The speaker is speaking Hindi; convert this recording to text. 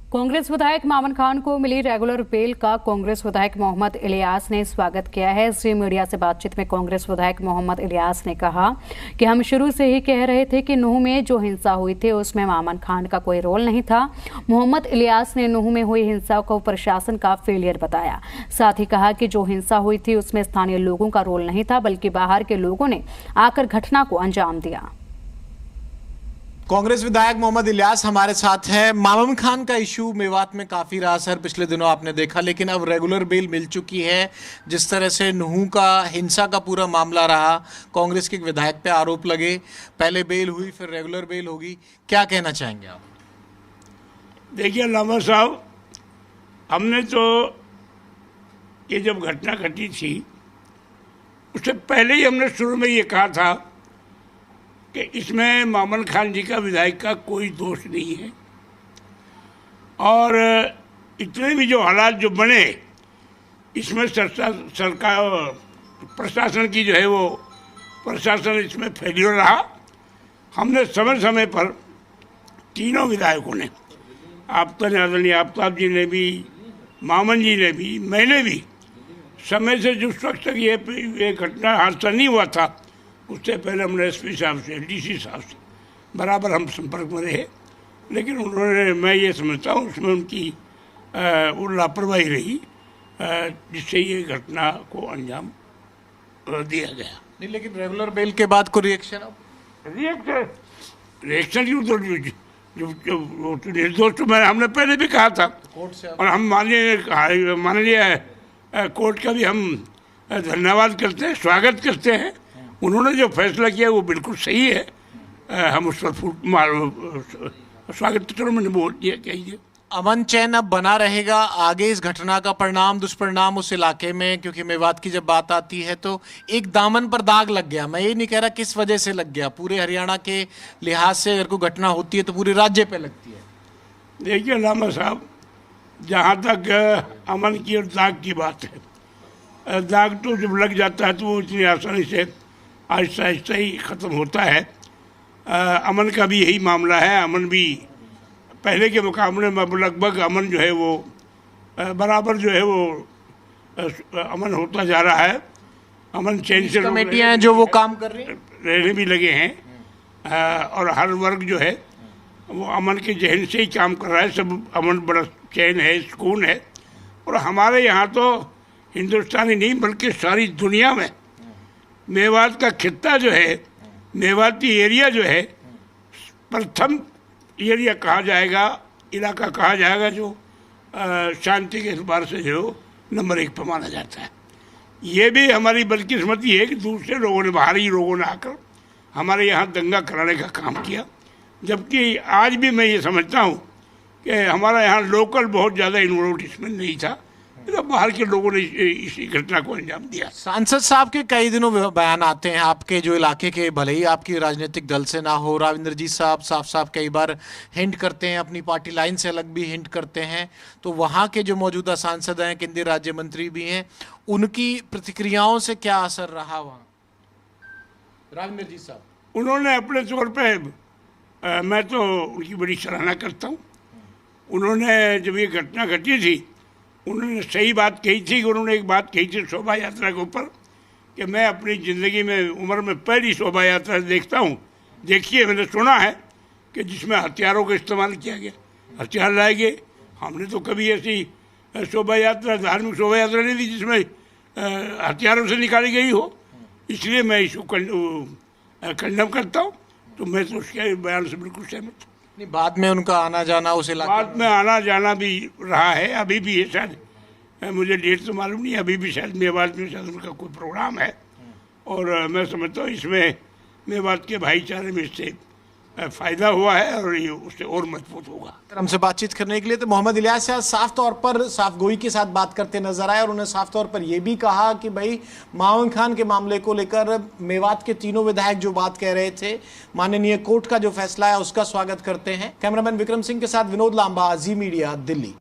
कांग्रेस विधायक मामन खान को मिली रेगुलर बेल का कांग्रेस विधायक मोहम्मद इलियास ने स्वागत किया है। जी मीडिया से बातचीत में कांग्रेस विधायक मोहम्मद इलियास ने कहा कि हम शुरू से ही कह रहे थे कि नूंह में जो हिंसा हुई थी उसमें मामन खान का कोई रोल नहीं था। मोहम्मद इलियास ने नूंह में हुई हिंसा को प्रशासन का फेलियर बताया। साथ ही कहा कि जो हिंसा हुई थी उसमें स्थानीय लोगों का रोल नहीं था, बल्कि बाहर के लोगों ने आकर घटना को अंजाम दिया। कांग्रेस विधायक मोहम्मद इलियास हमारे साथ हैं। मामन खान का इशू मेवात में काफी रहा सर, पिछले दिनों आपने देखा, लेकिन अब रेगुलर बेल मिल चुकी है। जिस तरह से नूंह का हिंसा का पूरा मामला रहा, कांग्रेस के विधायक पे आरोप लगे, पहले बेल हुई फिर रेगुलर बेल होगी, क्या कहना चाहेंगे आप? देखिए लामा साहब, हमने तो ये जब घटना घटी थी उससे पहले ही हमने शुरू में ये कहा था कि इसमें मामन खान जी का विधायक का कोई दोष नहीं है, और इतने भी जो हालात जो बने इसमें सरकार प्रशासन की जो है वो प्रशासन इसमें फेलियर रहा। हमने समय समय पर तीनों विधायकों ने, आदरणीय आफ्ताब जी ने भी, मामन जी ने भी, मैंने भी, समय से जिस वक्त तक ये घटना हादसा नहीं हुआ था उससे पहले हमने एसपी साहब से, डीसी साहब से बराबर हम संपर्क में रहे, लेकिन उन्होंने, मैं ये समझता हूँ उसमें उनकी लापरवाही रही जिससे ये घटना को अंजाम दिया गया। नहीं, लेकिन रेगुलर बेल के बाद कोई रिएक्शन जो निर्दोष तो हमने पहले भी कहा था, और हम माननीय कोर्ट का भी हम धन्यवाद करते हैं, स्वागत करते हैं। उन्होंने जो फैसला किया वो बिल्कुल सही है, हम उस पर स्वागत करो, मैंने बोल दिया। कहिए, अमन चैन अब बना रहेगा आगे? इस घटना का परिणाम दुष्परिणाम उस इलाके में, क्योंकि मेवात की जब बात आती है तो एक दामन पर दाग लग गया। मैं ये नहीं कह रहा किस वजह से लग गया, पूरे हरियाणा के लिहाज से अगर कोई घटना होती है तो पूरे राज्य पे लगती है। देखिए लामा साहब, जहाँ तक अमन की और दाग की बात है, दाग तो जब लग जाता है तो वो इतनी आसानी से आहिस्ता आहिस्ता ही ख़त्म होता है। अमन का भी यही मामला है। अमन भी पहले के मुकाबले में लगभग अमन जो है वो बराबर जो है वो अमन होता जा रहा है। अमन चैन से कमेटियां हैं जो वो काम कर रही हैं, रहने भी लगे हैं, और हर वर्ग जो है वो अमन के जहन से ही काम कर रहा है। सब अमन बड़ा चैन है, सुकून है। और हमारे यहाँ तो हिंदुस्तानी नहीं बल्कि सारी दुनिया में मेवात का खित्ता जो है, मेवाती एरिया जो है, प्रथम एरिया कहा जाएगा, इलाका कहा जाएगा जो शांति के एतबार से जो नंबर 1 पर माना जाता है। ये भी हमारी बदकिस्मती है कि दूसरे लोगों ने, बाहरी लोगों ने आकर हमारे यहाँ दंगा कराने का काम किया, जबकि आज भी मैं ये समझता हूँ कि हमारा यहाँ लोकल बहुत ज़्यादा इन्वॉल्व इसमें नहीं था, तो बाहर के लोगों ने इसी घटना को अंजाम दिया। सांसद साहब के कई दिनों बयान आते हैं आपके जो इलाके के, भले ही आपकी राजनीतिक दल से ना हो। राविंद्र जी साहब साफ साफ कई बार हिंट करते हैं, अपनी पार्टी लाइन से अलग भी हिंट करते हैं। तो वहाँ के जो मौजूदा सांसद हैं, केंद्रीय राज्य मंत्री भी हैं, उनकी प्रतिक्रियाओं से क्या असर रहा वहाँ? राविंद्र जी साहब, उन्होंने अपने तौर पर, मैं तो उनकी बड़ी सराहना करता हूँ। उन्होंने जब ये घटना घटी थी उन्होंने सही बात कही थी कि उन्होंने एक बात कही थी शोभा यात्रा के ऊपर कि मैं अपनी ज़िंदगी में, उम्र में पहली शोभा यात्रा देखता हूँ, देखिए मैंने सुना है कि जिसमें हथियारों का इस्तेमाल किया गया, हथियार लाए गए। हमने तो कभी ऐसी शोभा यात्रा, धार्मिक शोभा यात्रा नहीं थी जिसमें हथियारों से निकाली गई हो। इसलिए मैं इसको खंडन करता हूँ। तो मैं तो उसके बयान से बिल्कुल सहमत हूँ। नहीं, बाद में उनका आना जाना उस इलाके, बाद में आना जाना भी रहा है, अभी भी है शायद, मुझे डेट तो मालूम नहीं, अभी भी शायद मेवात में शायद उनका कोई प्रोग्राम है। और मैं समझता हूँ इसमें मेवात के भाईचारे में इससे फ़ायदा हुआ है और ये उससे और मजबूत होगा। हमसे बातचीत करने के लिए तो मोहम्मद इलियास साफ तौर पर साफ गोई के साथ बात करते नजर आए, और उन्होंने साफ तौर पर यह भी कहा कि भाई मामन खान के मामले को लेकर मेवात के तीनों विधायक जो बात कह रहे थे, माननीय कोर्ट का जो फैसला है उसका स्वागत करते हैं। कैमरामैन विक्रम सिंह के साथ विनोद लांबा, जी मीडिया, दिल्ली।